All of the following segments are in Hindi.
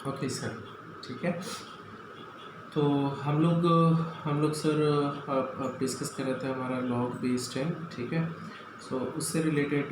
ओके सर, ठीक है। तो हम लोग सर अब डिस्कस कर रहे थे हमारा लॉग बेस्ड है, ठीक है। सो उससे रिलेटेड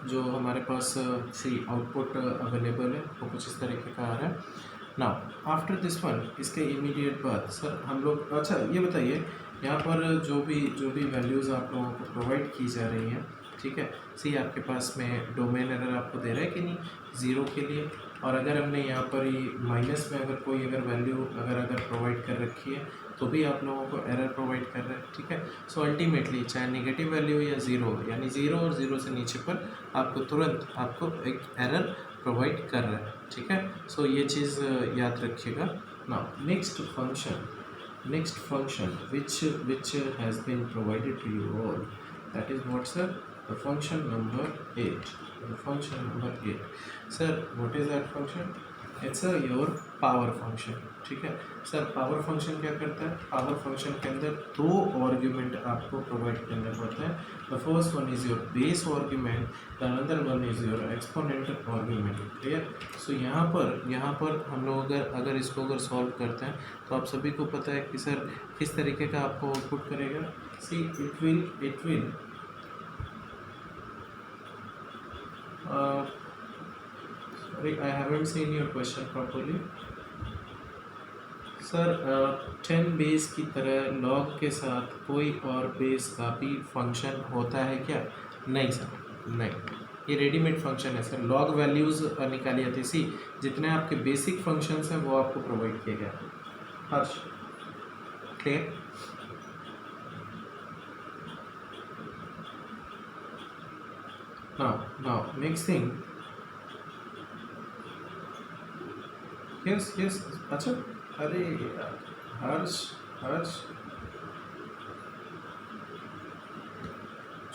जो हमारे पास सी आउटपुट अवेलेबल है वो कुछ इस तरीके का आ रहा है। नाउ आफ्टर दिस वन, इसके इमीडिएट बाद सर हम लोग, अच्छा ये बताइए यहाँ पर जो भी वैल्यूज़ आप लोगों को प्रोवाइड की जा रही हैं, ठीक है। सी आपके पास में डोमेन एरर आपको दे रहा है कि नहीं, ज़ीरो के लिए। और अगर हमने यहाँ पर ही माइनस में अगर कोई अगर वैल्यू अगर प्रोवाइड कर रखी है तो भी आप लोगों को एरर प्रोवाइड कर रहे हैं, ठीक है। सो अल्टीमेटली चाहे नेगेटिव वैल्यू या ज़ीरो, यानी ज़ीरो और ज़ीरो से नीचे पर आपको तुरंत आपको एक एरर प्रोवाइड कर रहा है, ठीक है। सो ये चीज़ याद रखिएगा। Now next function which has been provided to you all, that is what sir, the function number 8. The function number 8 sir, what is that function? It's your power function, ठीक है सर। पावर फंक्शन क्या करता है? पावर फंक्शन के अंदर दो आर्ग्यूमेंट आपको प्रोवाइड करने पड़ते हैं। The first one is your base argument, the another one is your exponent argument, clear. So यहाँ पर हम लोग अगर इसको अगर सॉल्व करते हैं तो आप सभी को पता है कि सर किस तरीके का आपको आउटपुट करेगा। See it will sorry, I haven't seen your question properly. Sir 10 base की तरह लॉग के साथ कोई और बेस का भी फंक्शन होता है क्या? नहीं सर, नहीं, ये रेडीमेड फंक्शन है सर। लॉग वैल्यूज़ निकाली जाती सी, जितने आपके बेसिक फंक्शंस हैं वो आपको प्रोवाइड किए गए हैं। Harsh, clear? Now next thing, yes, अच्छा, अरे यार, हर्ष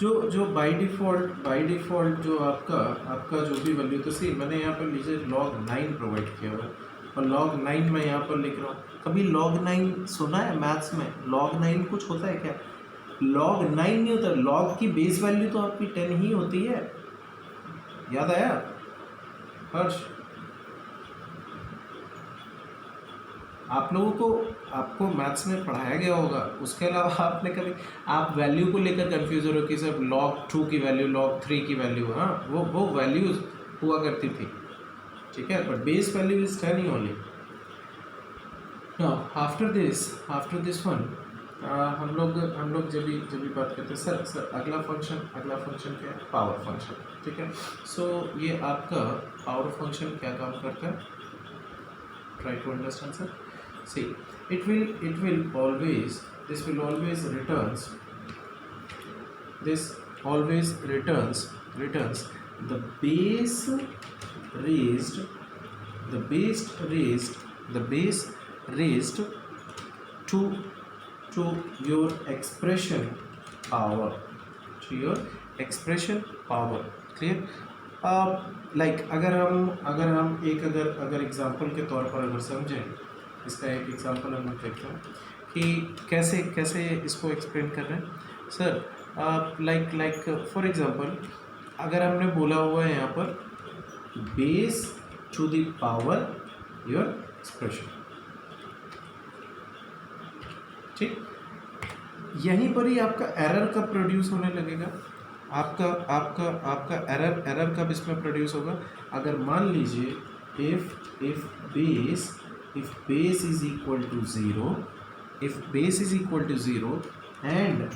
जो बाय डिफ़ॉल्ट जो आपका जो भी वैल्यू, तो सी मैंने यहाँ पर लीजिए log 9 प्रोवाइड किया हुआ है और log 9 मैं यहाँ पर लिख रहा हूँ। कभी log 9 सुना है मैथ्स में? log 9 कुछ होता है क्या? log 9 नहीं होता। log की बेस वैल्यू तो आपकी 10 ही होती है, याद आया हर्ष? आप लोगों को आपको मैथ्स में पढ़ाया गया होगा, उसके अलावा आपने कभी आप वैल्यू को लेकर कंफ्यूज हो रहे हो कि सर log 2 की वैल्यू, log 3 की वैल्यू, हाँ वो वैल्यूज हुआ करती थी, ठीक है। But base value is 10 he only. Now after this one हम लोग जब भी बात करते हैं सर अगला फंक्शन क्या है? पावर फंक्शन, ठीक है। सो ये आपका पावर फंक्शन क्या काम करता है? Try to understand sir. See, it will always returns the base raised to your expression power, clear? Like अगर हम एक अगर एग्जांपल के तौर पर अगर समझें, इसका एक एग्जांपल हम देखते हैं कि कैसे इसको एक्सप्लेन कर रहे हैं सर। लाइक फॉर एग्जांपल, अगर हमने बोला हुआ है यहाँ पर base to the power your expression, ठीक, यहीं पर ही आपका एरर कब प्रोड्यूस होने लगेगा? आपका एरर कब इसमें प्रोड्यूस होगा? अगर मान लीजिए if base is equal to zero and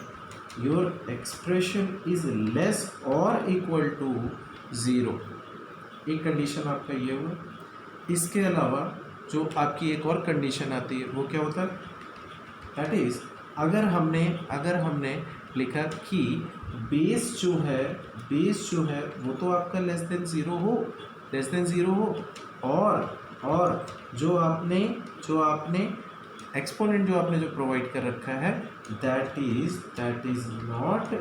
your expression is less और इक्वल टू ज़ीरो, एक कंडीशन आपका ये हुआ। इसके अलावा जो आपकी एक और कंडीशन आती है वो क्या होता है? दैट इज़ अगर हमने लिखा कि बेस जो है वो तो आपका लेस देन ज़ीरो हो और जो आपने एक्सपोनेंट जो आपने प्रोवाइड कर रखा है that is not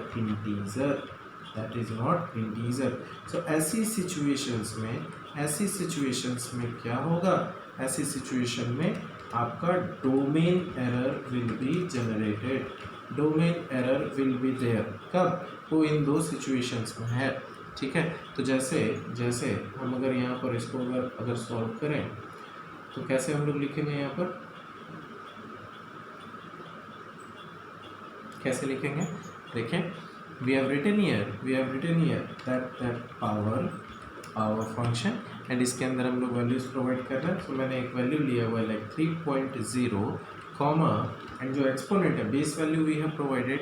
integer. So ऐसी सिचुएशंस में क्या होगा? ऐसी सिचुएशन में आपका domain error will be generated, domain error will be there. कब? वो इन दो सिचुएशंस में है, ठीक है। तो जैसे हम अगर यहाँ पर इसको अगर सॉल्व करें तो कैसे हम लोग लिखेंगे यहाँ पर, कैसे लिखेंगे, देखें, we have written here that power function, and इसके अंदर हम लोग वैल्यूज प्रोवाइड कर रहे हैं। तो मैंने एक वैल्यू लिया हुआ है लाइक 3.0 कॉमा, एंड जो एक्सपोनेंट है base value we have provided,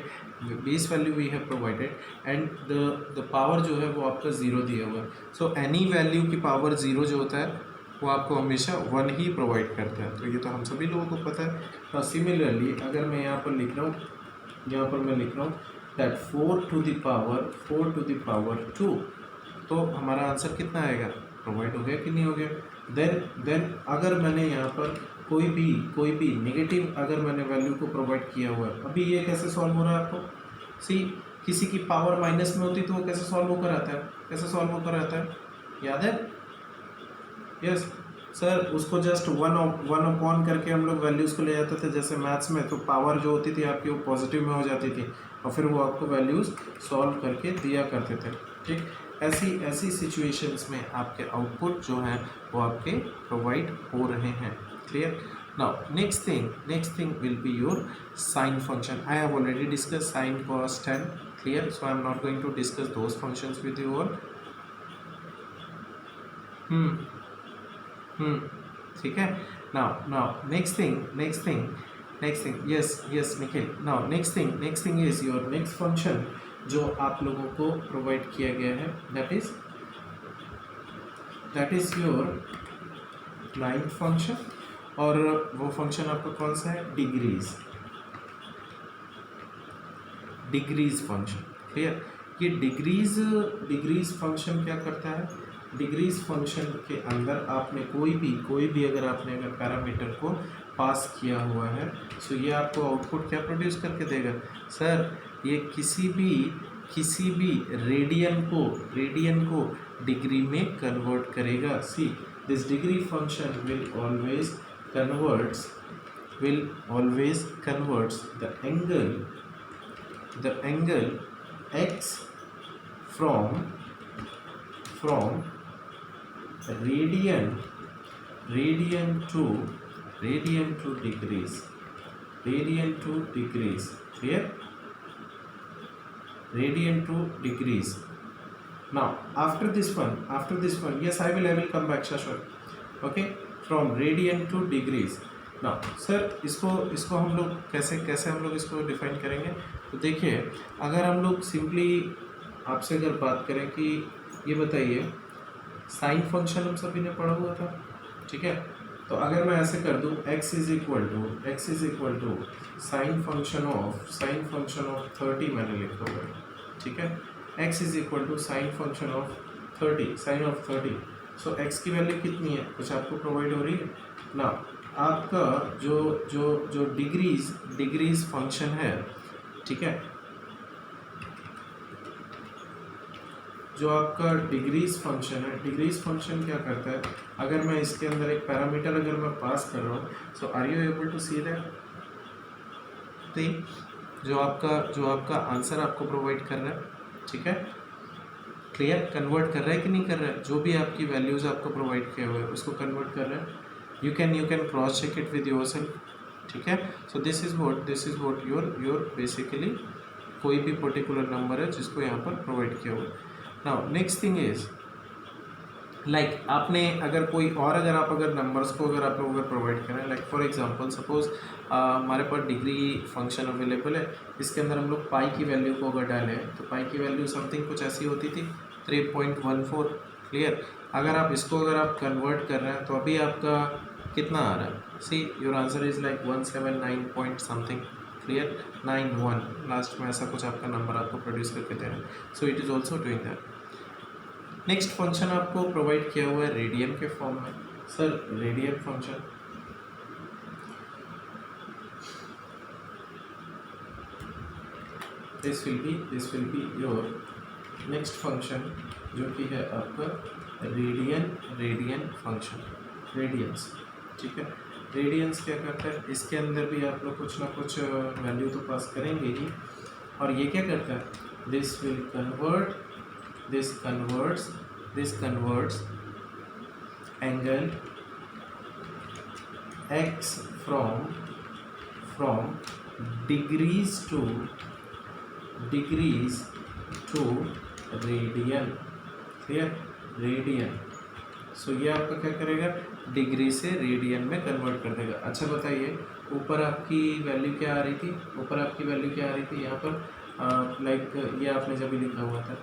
and the power जो है वो आपका ज़ीरो दिया हुआ है। सो एनी वैल्यू की पावर ज़ीरो जो होता है वो आपको हमेशा 1 ही प्रोवाइड करता है। तो ये तो हम सभी लोगों को पता है। और सिमिलरली अगर मैं यहाँ पर लिख रहा हूँ, यहाँ पर मैं लिख रहा हूँ दैट 4 टू द पावर 2, तो हमारा आंसर कितना आएगा, प्रोवाइड हो गया कि नहीं हो गया। देन अगर मैंने यहाँ पर कोई भी नेगेटिव अगर मैंने वैल्यू को प्रोवाइड किया हुआ है, अभी ये कैसे सॉल्व हो रहा है आपको, सी किसी की पावर माइनस में होती तो वो कैसे सॉल्व होकर आता है, कैसे सॉल्व होकर आता है, याद है, यस सर, उसको जस्ट वन अपॉन करके हम लोग वैल्यूज़ को ले जाते थे जैसे मैथ्स में, तो पावर जो होती थी आपकी वो पॉजिटिव में हो जाती थी और फिर वो आपको वैल्यूज़ सॉल्व करके दिया करते थे। ठीक, ऐसी सिचुएशंस में आपके आउटपुट जो हैं वो आपके प्रोवाइड हो रहे हैं। Clear. Now next thing will be your sine function. I have already discuss sine, cos, tan। Clear, so I am not going to discuss those functions with you all. ठीक है। Now next thing yes Nikhil, now next thing is your next function जो आप लोगों को प्रोवाइड किया गया है, that is your ninth function, और वो फंक्शन आपका कौन सा है, डिग्रीज फंक्शन। क्लियर। ये डिग्रीज फंक्शन क्या करता है, डिग्रीज फंक्शन के अंदर आपने कोई भी अगर आपने अगर पैरामीटर को पास किया हुआ है, सो ये आपको आउटपुट क्या प्रोड्यूस करके देगा, सर ये किसी भी रेडियन को डिग्री में कन्वर्ट करेगा। See this degree function will always converts the angle x from radian to degrees, clear, radian to degrees. Now after this one yes, I will come back, Shashwat। okay, from radian to degrees। ना सर इसको हम लोग कैसे हम लोग इसको डिफाइन करेंगे। तो देखिए, अगर हम लोग सिंपली आपसे अगर बात करें कि ये बताइए, साइन फंक्शन हम सभी ने पढ़ा हुआ था, ठीक है। तो अगर मैं ऐसे कर दूँ x is equal to sine function of 30 मैंने लिखा हुआ है, ठीक है। x is equal to sine function of 30, so x की वैल्यू कितनी है, कुछ आपको प्रोवाइड हो रही है ना। आपका जो डिग्रीज फंक्शन है, ठीक है, जो आपका डिग्रीज फंक्शन क्या करता है, अगर मैं इसके अंदर एक पैरामीटर अगर मैं पास कर रहा हूँ, so are you able to see that, जो आपका आंसर आपको प्रोवाइड कर रहा है, ठीक है, क्लियर, कन्वर्ट कर रहा है कि नहीं कर रहा है, जो भी आपकी वैल्यूज़ आपको प्रोवाइड किया हुआ है उसको कन्वर्ट कर रहा है। You can cross check it with yourself, ठीक है। So this is what your basically कोई भी पर्टिकुलर नंबर है जिसको यहाँ पर प्रोवाइड किया हुआ है। Now next thing is like आपने अगर कोई और अगर नंबर्स को अगर आप लोग अगर प्रोवाइड करें, लाइक फॉर एग्जांपल सपोज हमारे पास डिग्री फंक्शन अवेलेबल है, इसके अंदर हम लोग पाई की वैल्यू को अगर डालें तो पाई की वैल्यू समथिंग कुछ ऐसी होती थी 3.14, क्लियर। अगर आप इसको कन्वर्ट कर रहे हैं तो अभी आपका कितना आ रहा है, see your answer is like 179 point something, clear, 91 last में ऐसा कुछ आपका नंबर आपको प्रोड्यूस करके दे रहा है। So it is also doing that. Next function आपको प्रोवाइड किया हुआ है रेडियन के फॉर्म में। Sir radian function, this will be your next function जो कि है आपका रेडियन फंक्शन, रेडियंस, ठीक है। रेडियंस क्या करता है, इसके अंदर भी आप लोग कुछ ना कुछ वैल्यू तो पास करेंगे ही, और ये क्या करता है, this converts x from degrees to radian, clear, radian. So ये आपका क्या करेगा, डिग्री से रेडियन में कन्वर्ट कर देगा। अच्छा बताइए, ऊपर आपकी वैल्यू क्या आ रही थी, ऊपर आपकी वैल्यू क्या आ रही थी यहाँ पर, लाइक ये आपने जब भी लिखा हुआ था,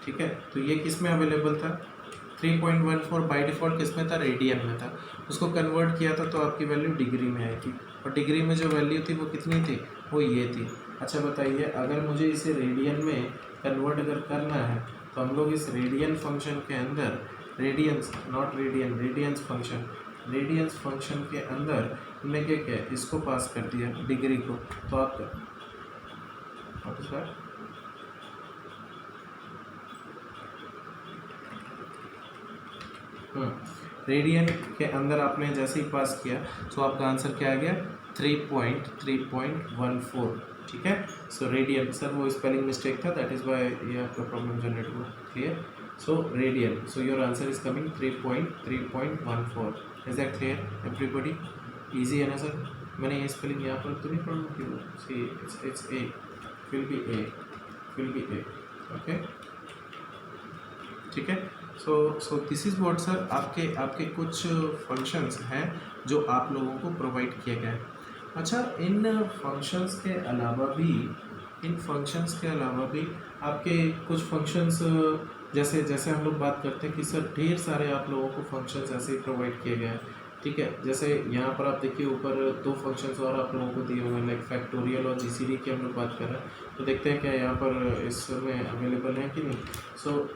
ठीक है, तो ये किस में अवेलेबल था, 3.14 बाई डिफ़ॉल्ट किस में था, रेडियन में था। उसको कन्वर्ट किया था तो आपकी वैल्यू डिग्री में आई थी, और डिग्री में जो वैल्यू थी वो कितनी थी, वो ये थी। अच्छा बताइए, अगर मुझे इसे रेडियन में कन्वर्ट अगर करना है तो हम लोग इस रेडियन फंक्शन के अंदर, radians not radian, radians function के अंदर हमने क्या किया, इसको पास कर दिया डिग्री को, तो आपका व्हाट इज दैट, रेडियन के अंदर आपने जैसे ही पास किया तो आपका आंसर क्या आ गया, 3.14, ठीक है। सो रेडियन, सर वो स्पेलिंग मिस्टेक था, दैट इज़ वाई ये आपका प्रॉब्लम जनरेट हुआ, clear. So radian, so your answer is coming 3.14। Is that clear everybody, easy है ना सर। मैंने ये स्पेलिंग यहाँ पर तो नहीं प्रॉब्लम की, see it's a, will be A, okay, ठीक है। So this is what sir, आपके कुछ फंक्शंस हैं जो आप लोगों को प्रोवाइड किए गए हैं। अच्छा, इन फंक्शंस के अलावा भी आपके कुछ फंक्शंस, जैसे हम लोग बात करते हैं कि सर ढेर सारे आप लोगों को फंक्शंस ऐसे ही प्रोवाइड किए गए हैं, ठीक है। जैसे यहाँ पर आप देखिए, ऊपर 2 फंक्शंस और आप लोगों को दिए हुए हैं, लाइक फैक्टोरियल और जीसीडी की हम लोग बात कर रहे हैं, तो देखते हैं क्या यहाँ पर इसमें अवेलेबल है कि नहीं। सो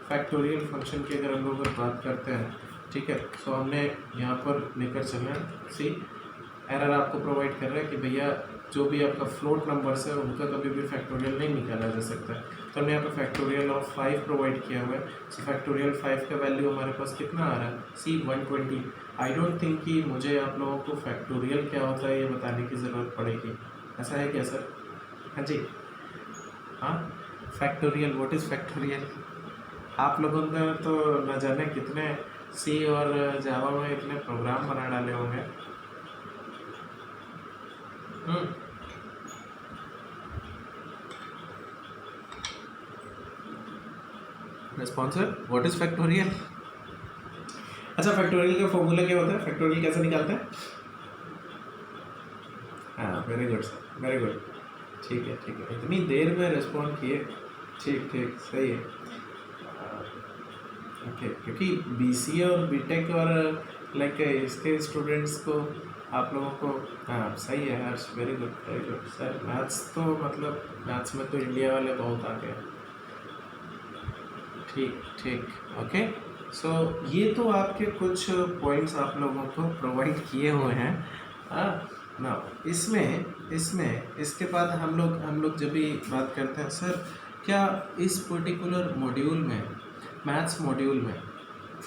फैक्टोरियल फंक्शन की अगर हम लोग बात करते हैं, ठीक है, सो हमने यहाँ पर लेकर चलना है, सी एरर आपको प्रोवाइड कर रहा है कि भैया जो भी आपका फ्लोट नंबर्स है उनका कभी भी फैक्टोरियल नहीं निकाला जा सकता है। तो हमने यहाँ पर फैक्टोरियल ऑफ 5 प्रोवाइड किया हुआ है। सो फैक्टोरियल 5 का वैल्यू हमारे पास कितना आ रहा है, सी 120। आई डोंट थिंक कि मुझे आप लोगों को फैक्टोरियल क्या होता है ये बताने की ज़रूरत पड़ेगी, ऐसा है क्या सर? हाँ जी, हाँ, फैक्टोरियल, व्हाट इज़ फैक्टोरियल? आप लोगों ने तो न जाने कितने सी और जावा में इतने प्रोग्राम बना डाले होंगे। Sponsor, what is factorial? अच्छा, फैक्टोरियल का फॉर्मूला क्या होता है, फैक्टोरियल कैसे निकालते हैं? हाँ, very good sir, very good, ठीक है, इतनी देर में रिस्पॉन्ड किए, ठीक, सही है। ओके, क्योंकि बीसीए और बीटेक और लाइक इसके स्टूडेंट्स को आप लोगों को, हाँ सही है हर्ष, वेरी गुड सर। मैथ्स तो मतलब मैथ्स में तो इंडिया वाले बहुत आगे हैं, ठीक, ओके। सो ये तो आपके कुछ पॉइंट्स आप लोगों को प्रोवाइड किए हुए हैं। ना इसके बाद हम लोग जब भी बात करते हैं सर, क्या इस पर्टिकुलर मॉड्यूल में, मैथ्स मॉड्यूल में,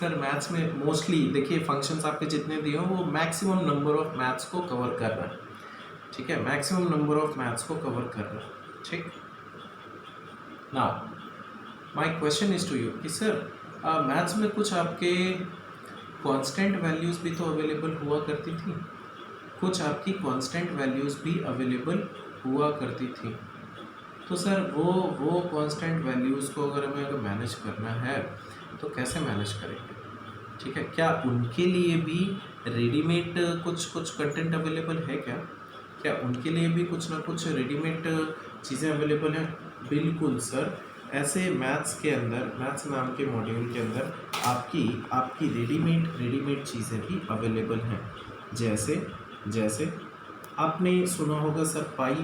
सर मैथ्स में मोस्टली देखिए फंक्शंस आपके जितने दिए हो वो मैक्सिमम नंबर ऑफ मैथ्स को कवर कर रहा है, ठीक है, मैक्सिमम नंबर ऑफ मैथ्स को कवर कर रहा है, ठीक। Now my question is to you कि सर मैथ्स में कुछ आपके कांस्टेंट वैल्यूज़ भी तो अवेलेबल हुआ करती थी, कुछ आपकी कांस्टेंट वैल्यूज़ भी अवेलेबल हुआ करती थी। तो सर वो कांस्टेंट वैल्यूज़ को अगर मैनेज करना है तो कैसे मैनेज करेंगे, ठीक है। क्या उनके लिए भी रेडीमेड कुछ कंटेंट अवेलेबल है क्या उनके लिए भी कुछ ना कुछ रेडीमेड चीज़ें अवेलेबल हैं? बिल्कुल सर, ऐसे मैथ्स के अंदर, मैथ्स नाम के मॉड्यूल के अंदर आपकी रेडीमेड चीज़ें भी अवेलेबल हैं। जैसे आपने सुना होगा सर पाई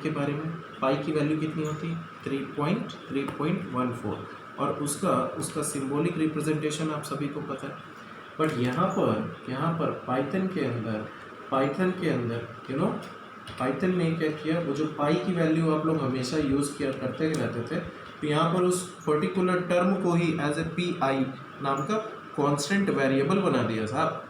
के बारे में, पाई की वैल्यू कितनी होती है, 3.14, और उसका सिंबॉलिक रिप्रेजेंटेशन आप सभी को पता है। बट यहाँ पर पाइथन के अंदर पाइथन ने क्या किया, वो जो पाई की वैल्यू आप लोग हमेशा यूज़ किया करते रहते थे, तो यहाँ पर उस पर्टिकुलर टर्म को ही एज ए PI नाम का कांस्टेंट वेरिएबल बना दिया साहब,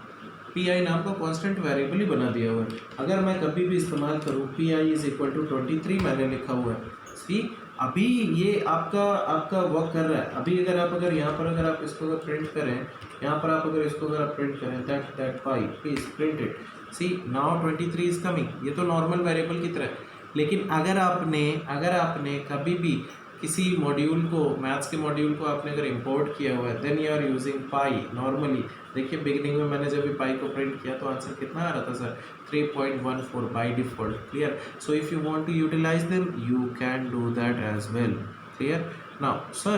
PI नाम का कांस्टेंट वेरिएबल ही बना दिया हुआ है। अगर मैं कभी भी इस्तेमाल करूँ PI = 23 मैंने लिखा हुआ है, सी अभी ये आपका आपका वर्क कर रहा है। अभी अगर यहाँ पर अगर आप इसको अगर प्रिंट करें, यहाँ पर आप अगर इसको अगर आप प्रिंट करें that pi please print it, see now 23 is coming, ये तो नॉर्मल वेरिएबल की तरह है। लेकिन अगर आपने कभी भी किसी मॉड्यूल को, मैथ्स के मॉड्यूल को आपने अगर इंपोर्ट किया हुआ है, then you are using pi normally. देखिए बिगिनिंग में मैंने जब भी पाई को प्रिंट किया तो आंसर कितना आ रहा था sir, 3.14 by default. Clear? So if you want to utilise them you can do that as well. Clear? Now sir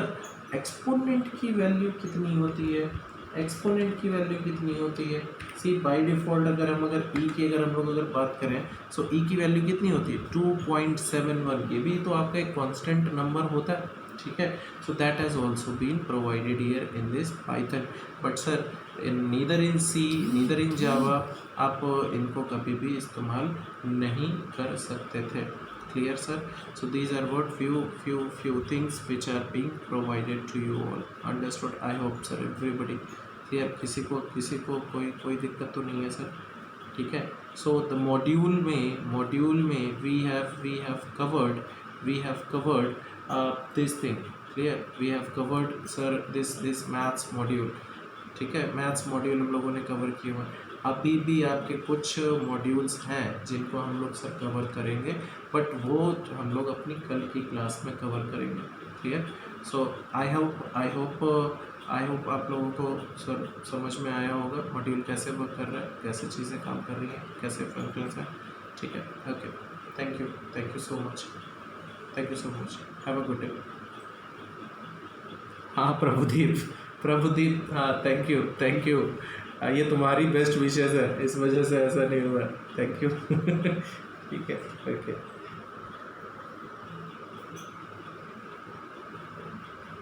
exponent की वैल्यू कितनी होती है, एक्सपोनेंट की वैल्यू कितनी होती है? सी बाय डिफ़ॉल्ट अगर हम ई की अगर हम लोग अगर बात करें, सो ई की वैल्यू कितनी होती है 2.71। ये भी तो आपका एक कांस्टेंट नंबर होता है, ठीक है। So that has also been provided here in this Python, but sir neither in C neither in Java आप इनको कभी भी इस्तेमाल नहीं कर सकते थे। Clear sir? So these are what few things which are being provided to you all. Understood? I hope sir everybody clear? किसी को कोई दिक्कत तो नहीं है सर? ठीक है। So the module में we have covered this thing. Clear? We have covered sir this maths module. ठीक है, मैथ्स मॉड्यूल हम लोगों ने कवर किए हुए हैं। अभी भी आपके कुछ मॉड्यूल्स हैं जिनको हम लोग सर कवर करेंगे, बट वो हम लोग अपनी कल की क्लास में कवर करेंगे। क्लियर? सो आई होप आप लोगों को सर समझ में आया होगा मॉड्यूल कैसे वर्क कर रहा है, कैसे चीज़ें काम कर रही हैं, कैसे फंक्शंस हैं। ठीक है, okay, thank you so much, have a good day. हाँ प्रभुदीप, हाँ थैंक यू। ये तुम्हारी बेस्ट विशेस है, इस वजह से ऐसा नहीं हुआ। Thank you. ठीक है, ओके।